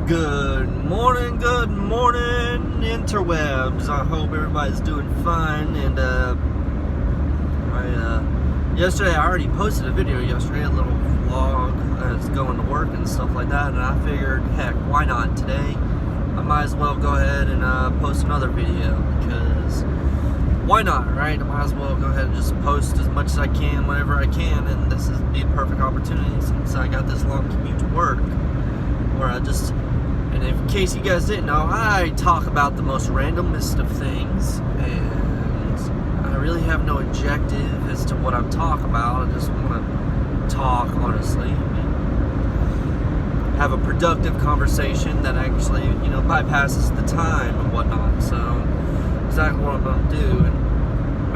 Good morning, interwebs. I hope everybody's doing fine. And yesterday I already posted a video yesterday, a little vlog that's going to work and stuff like that. And I figured, heck, why not today? I might as well go ahead and post another video, because why not, right? I might as well go ahead and just post as much as I can whenever I can. And this is the perfect opportunity since I got this long commute to work, where and in case you guys didn't know, I talk about the most randomest of things, and I really have no objective as to what I'm talking about. I just want to talk, honestly. Have a productive conversation that actually, bypasses the time and whatnot. So, exactly what I'm going to do.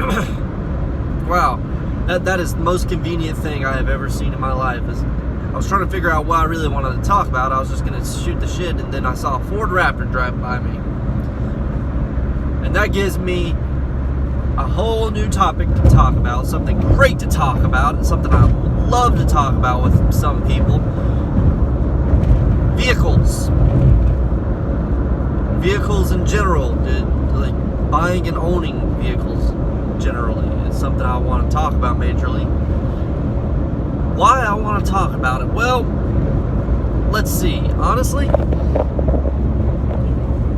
And wow, that is the most convenient thing I have ever seen in my life. I was trying to figure out what I really wanted to talk about. I was just going to shoot the shit, and then I saw a Ford Raptor drive by me. And that gives me a whole new topic to talk about, something great to talk about, and something I would love to talk about with some people. Vehicles. Vehicles in general. Like buying and owning vehicles generally is something I want to talk about majorly. Why I want to talk about it? Well, let's see. Honestly,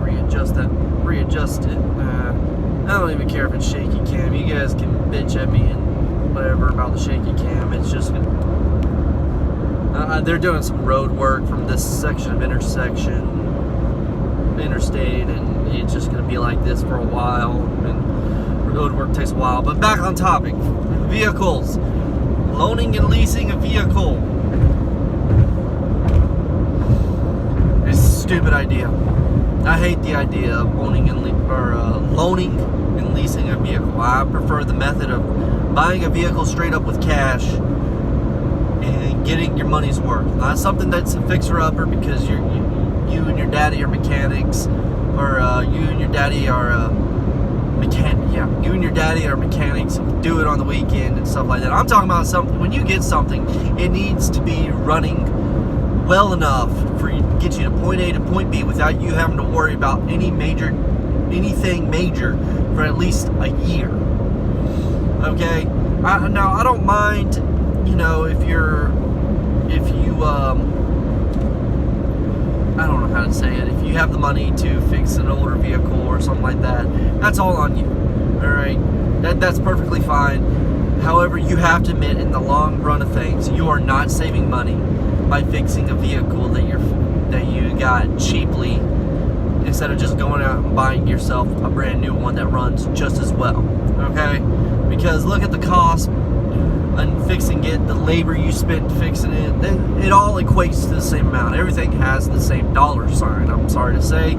readjust it. I don't even care if it's shaky cam. You guys can bitch at me and whatever about the shaky cam. It's just they're doing some road work from this section of interstate, and it's just going to be like this for a while. And road work takes a while. But back on topic, vehicles. Loaning and leasing a vehicle. It's a stupid idea. I hate the idea of loaning and leasing a vehicle. I prefer the method of buying a vehicle straight up with cash and getting your money's worth. Not something that's a fixer-upper because you and your daddy are mechanics, or you and your daddy are you and your daddy are mechanics, do it on the weekend and stuff like that. I'm talking about something, when you get something, it needs to be running well enough for you to get you to point A to point B without you having to worry about anything major for at least a year. Okay? Now, I don't mind, I don't know how to say it. If you have the money to fix an older vehicle or something like that, that's all on you. Alright? That's perfectly fine. However, you have to admit, in the long run of things, you are not saving money by fixing a vehicle that you got cheaply, instead of just going out and buying yourself a brand new one that runs just as well. Okay? Because look at the cost and fixing it, the labor you spent fixing it, it all equates to the same amount. Everything has the same dollar sign, I'm sorry to say.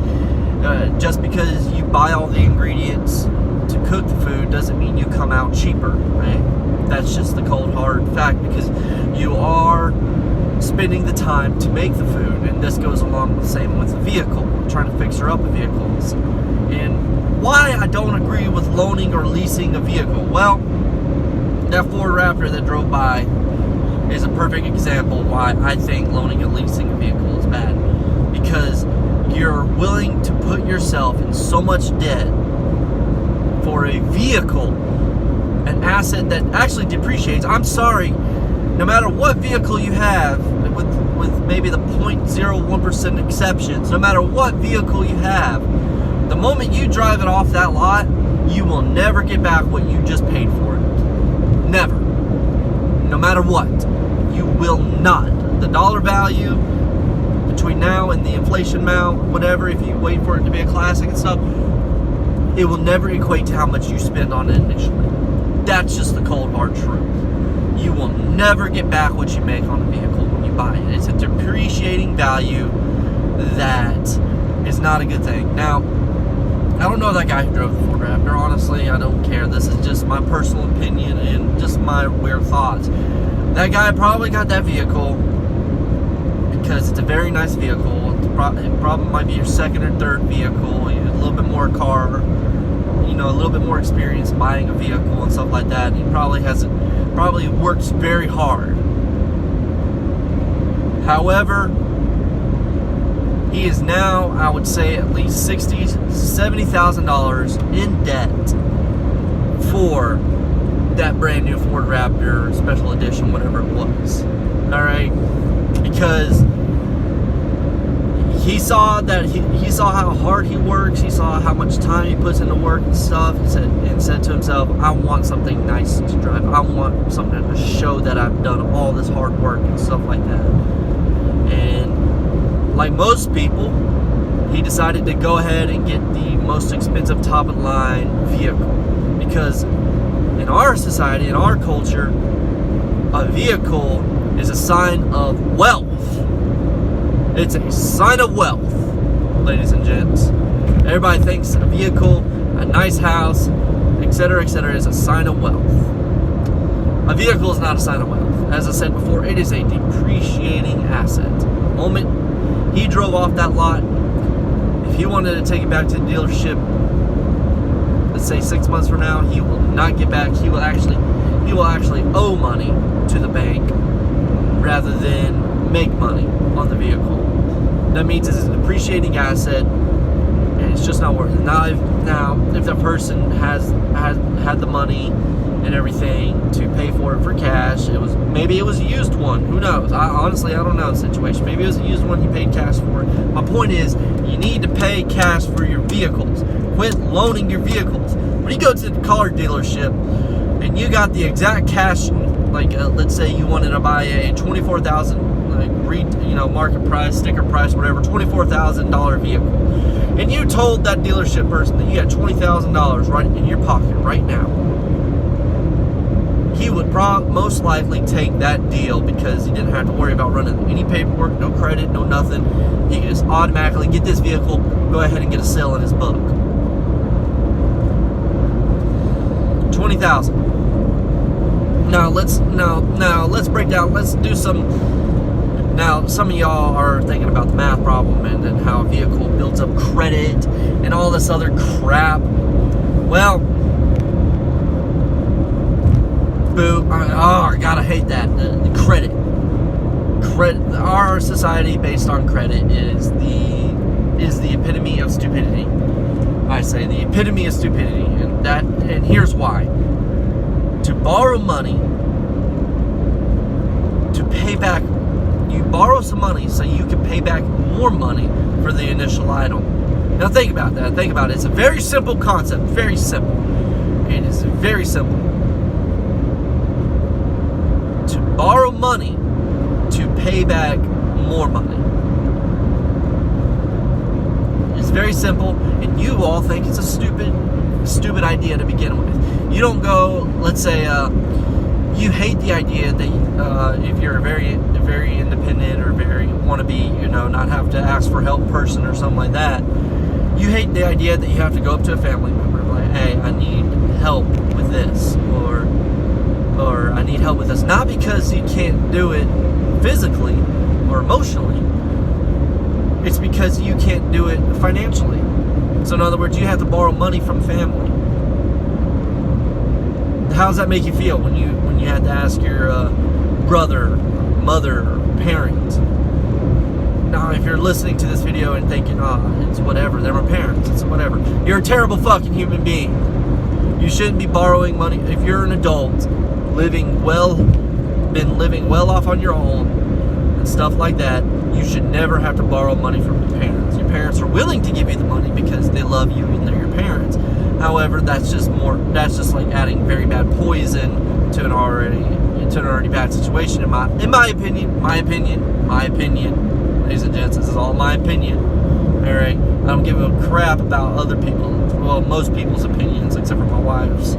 Just because you buy all the ingredients to cook the food doesn't mean you come out cheaper, right? That's just the cold hard fact, because you are spending the time to make the food, and this goes along the same with the vehicle, trying to fix her up a vehicles. And why I don't agree with loaning or leasing a vehicle? Well, that Ford Raptor that drove by is a perfect example why I think loaning and leasing a vehicle is bad. Because you're willing to put yourself in so much debt for a vehicle, an asset that actually depreciates. I'm sorry, no matter what vehicle you have, with maybe the 0.01% exceptions, no matter what vehicle you have, the moment you drive it off that lot, you will never get back what you just paid for it. Never. No matter what. You will not. The dollar value between now and the inflation amount, whatever, if you wait for it to be a classic and stuff, it will never equate to how much you spend on it initially. That's just the cold hard truth. You will never get back what you make on a vehicle when you buy it. It's a depreciating value that is not a good thing. Now, I don't know that guy who drove the Ford Raptor. Honestly, I don't care. This is just my personal opinion and just my weird thoughts. That guy probably got that vehicle because it's a very nice vehicle. It probably might be your second or third vehicle. You have a little bit more car, a little bit more experience buying a vehicle and stuff like that. He probably works very hard. However, He is now, I would say, at least $70,000 in debt for that brand new Ford Raptor Special Edition, whatever it was. All right, because he saw that he saw how hard he works. He saw how much time he puts into work and stuff. And said to himself, "I want something nice to drive. I want something to show that I've done all this hard work and stuff like that." And like most people, he decided to go ahead and get the most expensive top-of-the-line vehicle, because in our society, in our culture, a vehicle is a sign of wealth. It's a sign of wealth, ladies and gents. Everybody thinks a vehicle, a nice house, etc., is a sign of wealth. A vehicle is not a sign of wealth. As I said before, it is a depreciating asset. The moment he drove off that lot, if he wanted to take it back to the dealership, let's say 6 months from now, he will not get back. He will actually owe money to the bank rather than make money on the vehicle. That means it's a depreciating asset, and it's just not worth it. Now, if the person has had the money and everything to pay for it for cash, maybe it was a used one. Who knows? I don't know the situation. Maybe it was a used one. He paid cash for it. My point is, you need to pay cash for your vehicles. Quit loaning your vehicles. When you go to the car dealership and you got the exact cash, like let's say you wanted to buy a $24,000 market price, sticker price, whatever, $24,000 vehicle, and you told that dealership person that you had $20,000 right in your pocket right now, he would most likely take that deal, because he didn't have to worry about running any paperwork, no credit, no nothing. He could just automatically get this vehicle, go ahead and get a sale in his book. $20,000. Now let's break down. Let's do some. Now, some of y'all are thinking about the math problem and how a vehicle builds up credit and all this other crap. Well, boo! I gotta hate that. The credit. Our society based on credit is the epitome of stupidity. I say the epitome of stupidity, and here's why. To borrow money to pay back, you borrow some money so you can pay back more money for the initial item. Now think about that. Think about it. It's a very simple concept. Very simple. It is very simple. To borrow money to pay back more money. It's very simple, and you all think it's a stupid idea to begin with. You don't go, let's say, you hate the idea that if you're a very independent or very want to be, not have to ask for help person or something like that. You hate the idea that you have to go up to a family member like, "Hey, I need help with this," or "I need help with this." Not because you can't do it physically or emotionally. It's because you can't do it financially. So in other words, you have to borrow money from family. How does that make you feel when you had to ask your brother, mother, parent? Now, if you're listening to this video and thinking, it's whatever, they're my parents, it's whatever, you're a terrible fucking human being. You shouldn't be borrowing money. If you're an adult, been living well off on your own and stuff like that, you should never have to borrow money from your parents. Your parents are willing to give you the money because they love you and they're your parents. However, that's just like adding very bad poison to an already bad situation. In my opinion, ladies and gents, this is all my opinion. All right, I don't give a crap about other people. Well, most people's opinions, except for my wife's.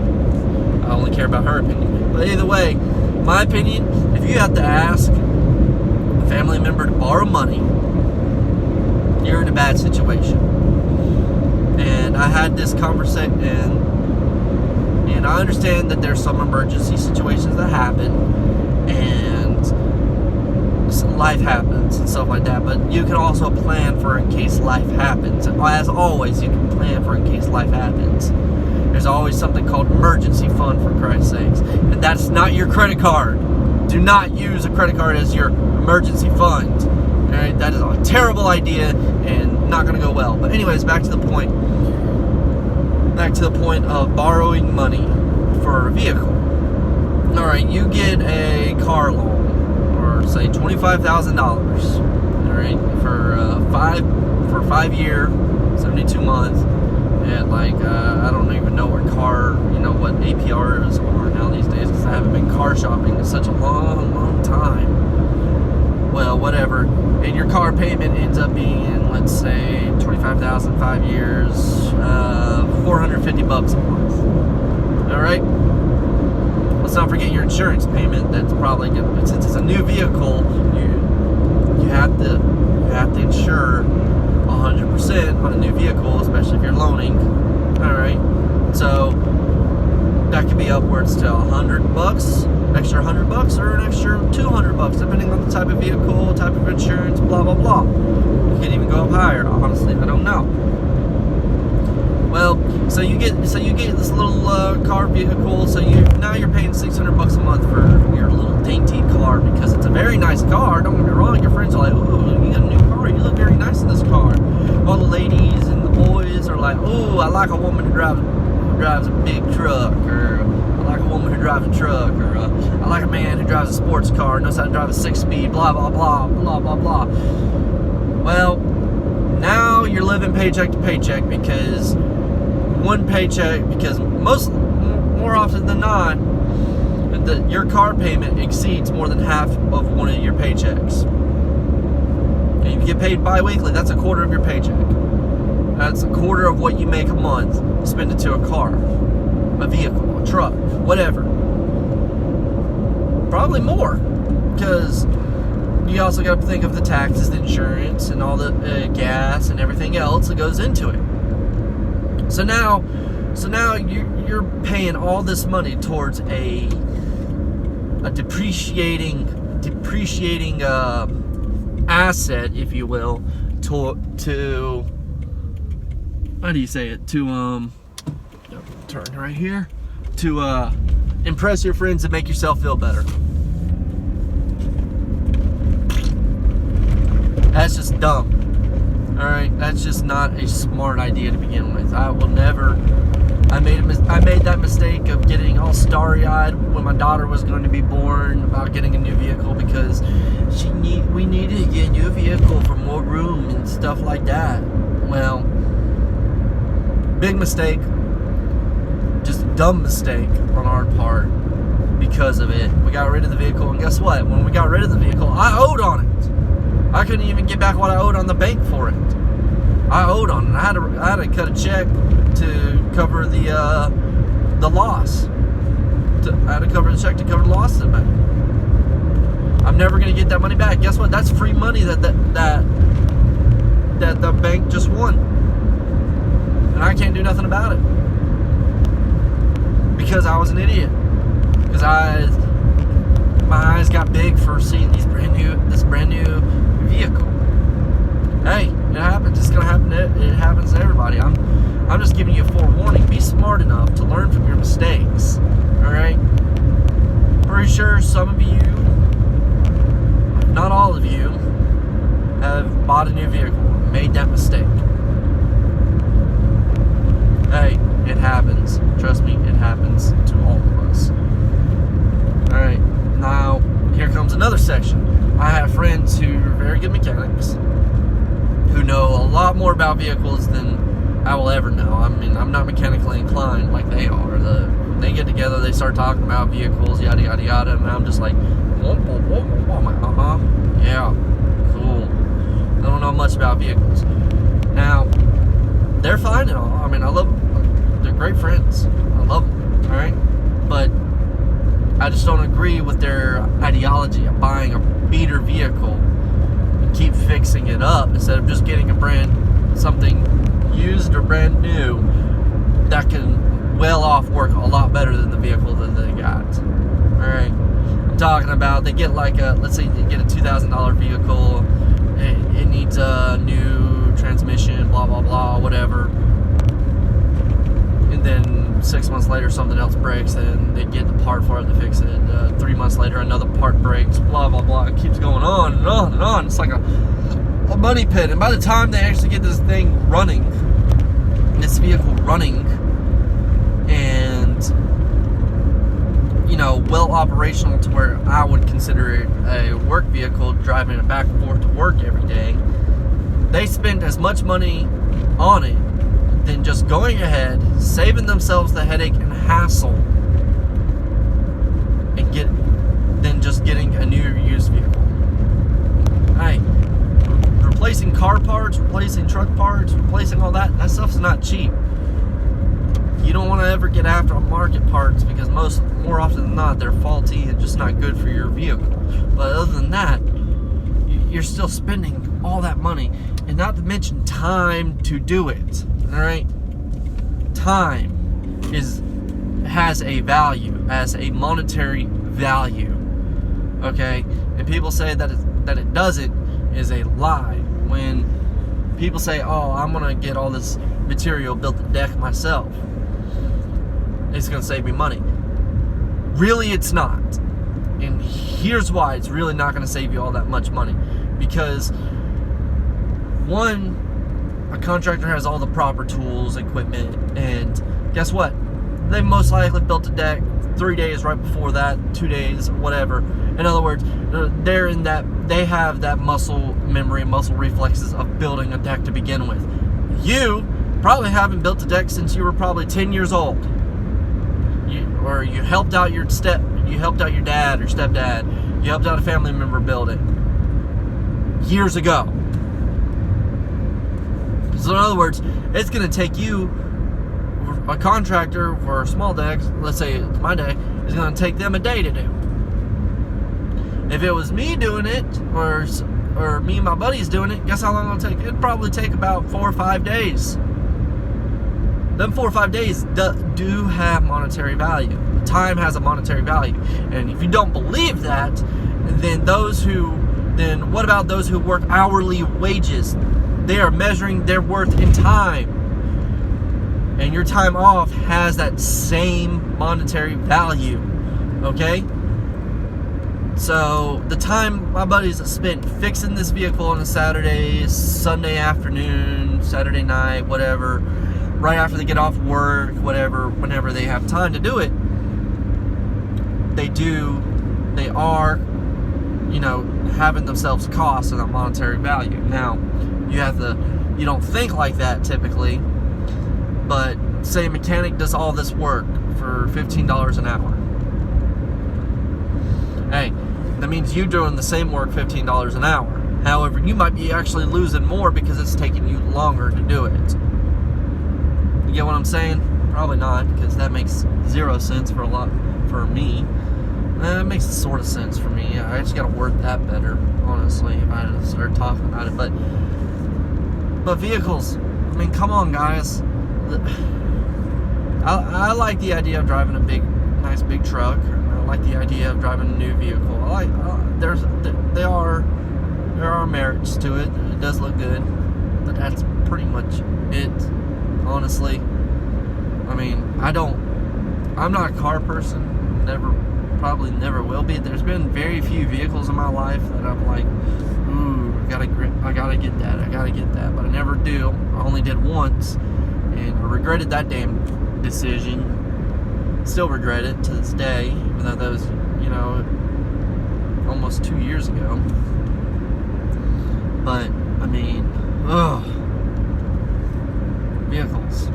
I only care about her opinion. But either way, my opinion: if you have to ask a family member to borrow money, you're in a bad situation. And I had this conversation, and I understand that there's some emergency situations that happen, and life happens and stuff like that, but you can also plan for in case life happens. As always, you can plan for in case life happens. There's always something called emergency fund, for Christ's sakes, and that's not your credit card. Do not use a credit card as your emergency fund. Alright, that is a terrible idea and not going to go well. But anyways, back to the point. Back to the point of borrowing money for a vehicle. Alright, you get a car loan, or say $25,000. Alright, for 5 year, 72 months, at like, I don't even know what what APRs are now these days, because I haven't been car shopping in such a long time. Well, whatever. And your car payment ends up being, let's say, $25,000, 5 years, $450 a month. Alright? Let's not forget your insurance payment. That's probably good. Since it's a new vehicle, you have to insure 100% on a new vehicle, especially if you're loaning. Alright? So that could be upwards to $100, extra $100, or an extra $200, depending on the type of vehicle, type of insurance, blah blah blah. You can even go up higher. Honestly, I don't know. Well, so you get this little car vehicle. So now you're paying $600 a month for your little dainty car, because it's a very nice car. Don't get me wrong. Your friends are like, "Ooh, you got a new car. You look very nice in this car." All the ladies and the boys are like, "Ooh, I like a woman who drives a big truck," or "I like a woman who drives a truck," or "I like a man who drives a sports car, knows how to drive a 6-speed, blah blah blah blah blah blah." Well, now you're living paycheck to paycheck, because more often than not, your car payment exceeds more than half of one of your paychecks. And if you get paid bi-weekly, that's a quarter of your paycheck. That's a quarter of what you make a month. Spend it to a car, a vehicle, a truck, whatever. Probably more, because you also got to think of the taxes, the insurance, and all the gas and everything else that goes into it. So now you're paying all this money towards a depreciating asset, if you will, to how do you say it? To turn right here, to impress your friends and make yourself feel better. That's just dumb. Alright, that's just not a smart idea to begin with. I will never. I made that mistake of getting all starry-eyed when my daughter was going to be born about getting a new vehicle, because we needed to get a new vehicle for more room and stuff like that. Well, big mistake. Just a dumb mistake on our part because of it. We got rid of the vehicle, and guess what? When we got rid of the vehicle, I owed on it. I couldn't even get back what I owed on the bank for it. I owed on it. I had to cut a check to cover the loss. I had to cover the check to cover the loss of the bank. I'm never going to get that money back. Guess what? That's free money that the bank just won, and I can't do nothing about it because I was an idiot. Because my eyes got big for seeing this brand new vehicle. Hey, it happens. It's gonna happen. It happens to everybody. I'm just giving you a forewarning. Be smart enough to learn from your mistakes. All right. Pretty sure some of you, not all of you, have bought a new vehicle, made that mistake. Hey, it happens. Trust me, it happens to all of us. All right. Now, here comes another section. I have friends who are very good mechanics, who know a lot more about vehicles than I will ever know. I mean, I'm not mechanically inclined like they are. They get together, they start talking about vehicles, yada, yada, yada, and I'm just like, yeah, cool. I don't know much about vehicles. Now, they're fine and all. I mean, I love them. They're great friends. I love them, all right? But I just don't agree with their ideology of buying a beater vehicle and keep fixing it up instead of just getting something used or brand new that can well off work a lot better than the vehicle that they got. Alright, I'm talking about they get like let's say they get a $2,000 vehicle, it needs a new transmission, blah blah blah, whatever, and then 6 months later, something else breaks, and they get the part for it to fix it. 3 months later, another part breaks. Blah blah blah. It keeps going on and on and on. It's like a money pit. And by the time they actually get this thing running, this vehicle running, and well operational to where I would consider it a work vehicle, driving it back and forth to work every day, they spend as much money on it than just going ahead, saving themselves the headache and hassle, and than just getting a new or used vehicle. Hey, replacing car parts, replacing truck parts, replacing all that stuff's not cheap. You don't want to ever get after market parts, because more often than not, they're faulty and just not good for your vehicle. But other than that, you're still spending all that money, and not to mention time to do it. All right, time has a value, as a monetary value. Okay, and people say that it doesn't is a lie. When people say, "Oh, I'm gonna get all this material, build the deck myself, it's gonna save me money," really, it's not. And here's why it's really not gonna save you all that much money. Because one, a contractor has all the proper tools, equipment, and guess what? They most likely built a deck 3 days right before that, 2 days, whatever. In other words, they have that muscle memory, muscle reflexes of building a deck to begin with. You probably haven't built a deck since you were probably 10 years old. You helped out your dad or stepdad. You helped out a family member build it years ago. So in other words, it's going to take you, a contractor for a small deck, let's say it's my deck, is going to take them a day to do. If it was me doing it, or me and my buddies doing it, guess how long it'll take? It'd probably take about 4 or 5 days. Them 4 or 5 days do have monetary value. Time has a monetary value. And if you don't believe that, then what about those who work hourly wages? They are measuring their worth in time. And your time off has that same monetary value. Okay? So the time my buddies have spent fixing this vehicle on a Saturday, Sunday afternoon, Saturday night, whatever, right after they get off work, whatever, whenever they have time to do it, they are, having themselves cost and a monetary value. Now, you don't think like that typically, but say a mechanic does all this work for $15 an hour. Hey, that means you doing the same work $15 an hour. However, you might be actually losing more because it's taking you longer to do it. You get what I'm saying? Probably not, because that makes zero sense for me. It makes sort of sense for me. I just gotta word that better, honestly, if I start talking about it. But vehicles, I mean, come on, guys. I like the idea of driving a nice big truck. I like the idea of driving a new vehicle. There are merits to it. It does look good, but that's pretty much it, honestly. I mean, I'm not a car person. Probably never will be. There's been very few vehicles in my life that I'm like, ooh, I gotta get that, but I never do. I only did once, and I regretted that damn decision. Still regret it to this day, even though that was, almost 2 years ago. But I mean, vehicles,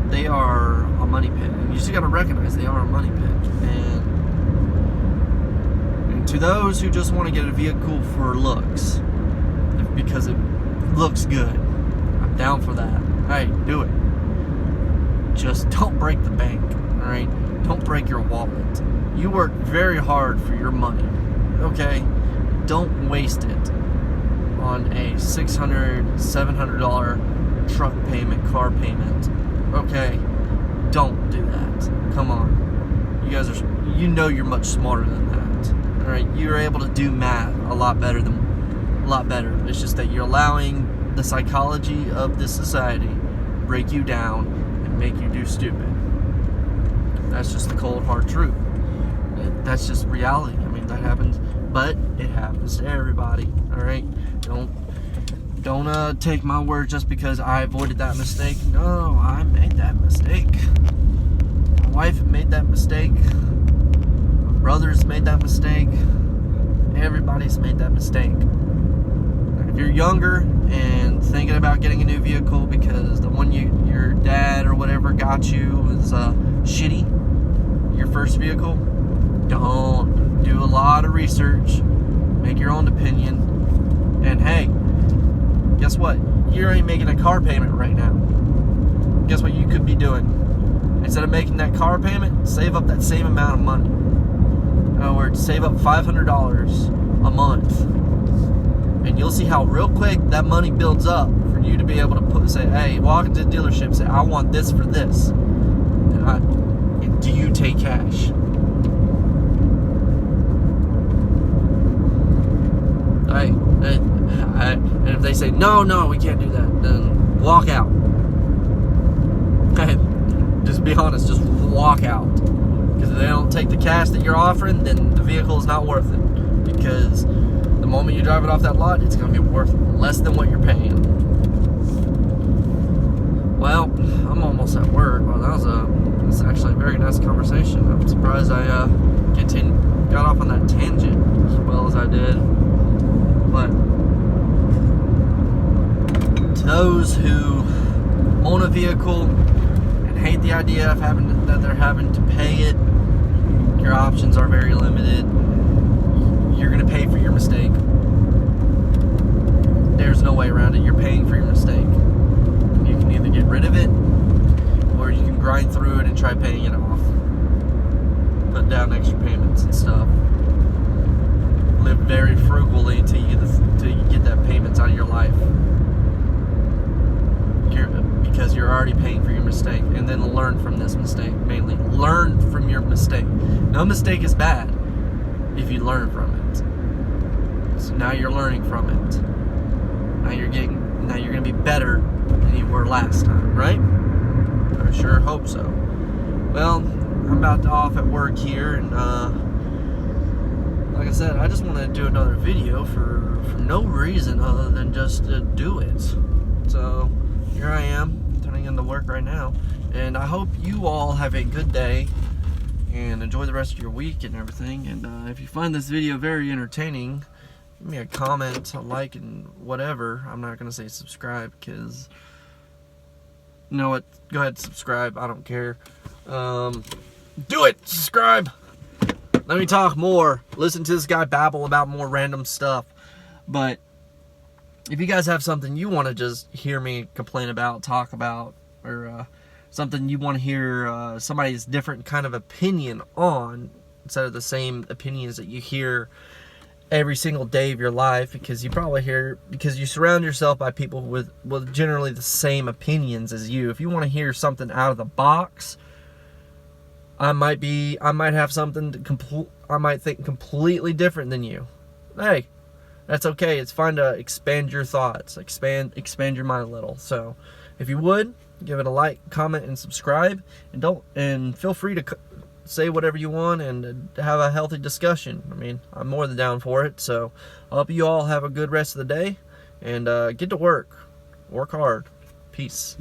they are a money pit, and you just gotta recognize they are a money pit. And to those who just want to get a vehicle for looks, because it looks good, I'm down for that. Hey, do it. Just don't break the bank, all right? Don't break your wallet. You work very hard for your money, okay? Don't waste it on a $600, $700 truck payment, car payment, okay? Don't do that. Come on. You guys you're much smarter than that. All right, you're able to do math a lot better. It's just that you're allowing the psychology of this society break you down and make you do stupid. That's just the cold hard truth. That's just reality. I mean, that happens, but it happens to everybody. All right, don't take my word just because I avoided that mistake. No, I made that mistake. My wife made that mistake. My brothers made that mistake. Everybody's made that mistake. If you're younger and thinking about getting a new vehicle because the one your dad or whatever got you was shitty, your first vehicle, don't do a lot of research. Make your own opinion. And hey, guess what? You ain't making a car payment right now. Guess what you could be doing? Instead of making that car payment, save up that same amount of money. In other words, save up $500 a month. And you'll see how real quick that money builds up for you to be able to say, hey, walk into the dealership, say, I want this for this. And do you take cash? And if they say, no, we can't do that, then walk out. Just be honest, just walk out. Because if they don't take the cash that you're offering, then the vehicle is not worth it. Because the moment you drive it off that lot, it's going to be worth less than what you're paying. Well, I'm almost at work. Well, that's actually a very nice conversation. I'm surprised I got off on that tangent as well as I did. But to those who own a vehicle and hate the idea of that they're having to pay it, your options are very limited. You're going to pay for your mistake. There's no way around it. You're paying for your mistake. You can either get rid of it, or you can grind through it and try paying it off. Put down extra payments and stuff. Live very frugally until you get that payments out of your life. Because you're already paying for your mistake. And then learn from this mistake. Mainly, learn from your mistake. No mistake is bad if you learn from it. So now you're learning from it. Now you're going to be better than you were last time, right? I sure hope so. Well, I'm about to off at work here, and like I said, I just want to do another video for no reason other than just to do it. So here I am, turning into work right now, and I hope you all have a good day and enjoy the rest of your week and everything. And if you find this video very entertaining, give me a comment, a like, and whatever. I'm not going to say subscribe because, you know what, go ahead, subscribe, I don't care. Do it, subscribe. Let me talk more. Listen to this guy babble about more random stuff. But if you guys have something you want to just hear me complain about, talk about, or something you want to hear somebody's different kind of opinion on, instead of the same opinions that you hear every single day of your life, because you surround yourself by people with generally the same opinions as you. If you want to hear something out of the box, I might have something I might think completely different than you. Hey, that's okay. It's fine to expand your thoughts, expand your mind a little. So, if you would, give it a like, comment, and subscribe, and feel free to say whatever you want and have a healthy discussion. I mean, I'm more than down for it. So, I hope you all have a good rest of the day, and get to work. Work hard. Peace.